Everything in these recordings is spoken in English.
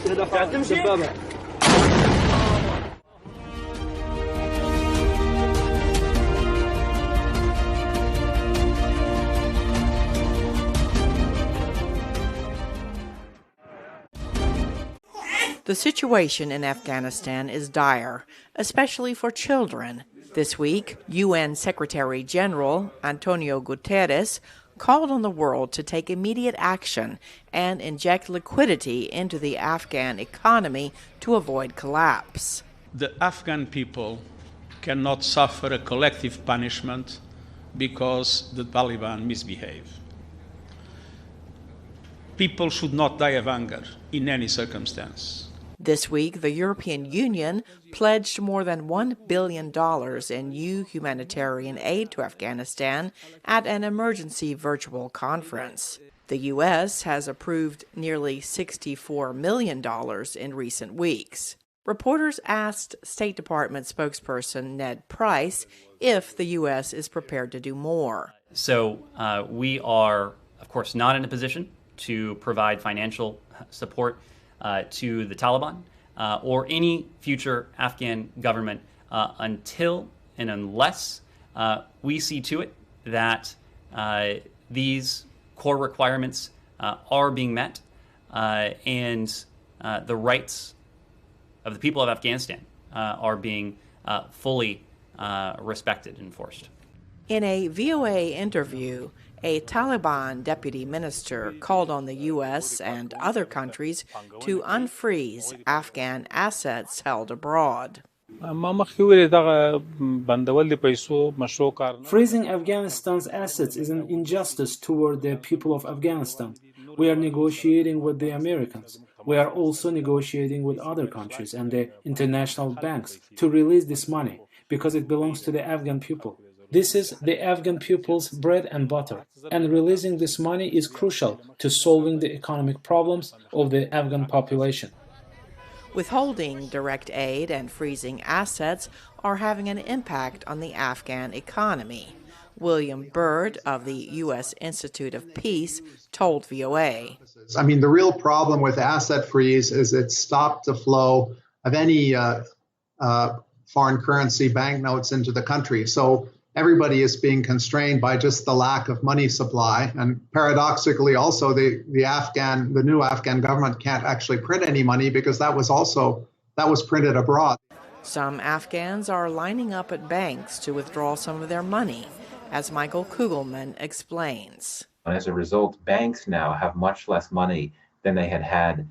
The situation in Afghanistan is dire, especially for children. This week, UN Secretary General Antonio Guterres called on the world to take immediate action and inject liquidity into the Afghan economy to avoid collapse. The Afghan people cannot suffer a collective punishment because the Taliban misbehave. People should not die of hunger in any circumstance. This week, the European Union pledged more than $1 billion in new humanitarian aid to Afghanistan at an emergency virtual conference. The U.S. has approved nearly $64 million in recent weeks. Reporters asked State Department spokesperson Ned Price if the U.S. is prepared to do more. So we are, of course, not in a position to provide financial support to the Taliban or any future Afghan government until and unless we see to it that these core requirements are being met and the rights of the people of Afghanistan are being fully respected and enforced. In a VOA interview, a Taliban deputy minister called on the U.S. and other countries to unfreeze Afghan assets held abroad. Freezing Afghanistan's assets is an injustice toward the people of Afghanistan. We are negotiating with the Americans. We are also negotiating with other countries and the international banks to release this money because it belongs to the Afghan people. This is the Afghan people's bread and butter, and releasing this money is crucial to solving the economic problems of the Afghan population. Withholding direct aid and freezing assets are having an impact on the Afghan economy. William Byrd of the U.S. Institute of Peace told VOA. I mean, the real problem with asset freeze is it stopped the flow of any foreign currency banknotes into the country. So everybody is being constrained by just the lack of money supply. And paradoxically, also, the new Afghan government can't actually print any money because that was printed abroad. Some Afghans are lining up at banks to withdraw some of their money, as Michael Kugelman explains. As a result, banks now have much less money than they had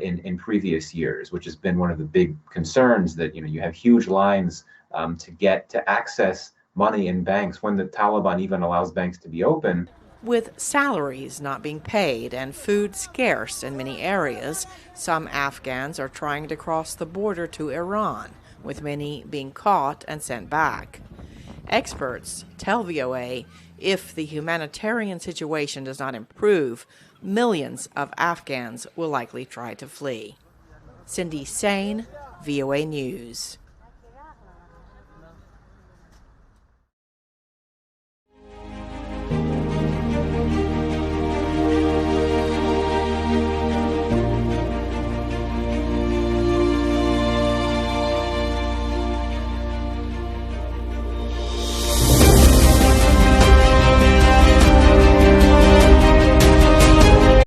in previous years, which has been one of the big concerns, that you have huge lines to access money in banks when the Taliban even allows banks to be open. With salaries not being paid and food scarce in many areas, some Afghans are trying to cross the border to Iran, with many being caught and sent back. Experts tell VOA if the humanitarian situation does not improve, millions of Afghans will likely try to flee. Cindy Saine, VOA News.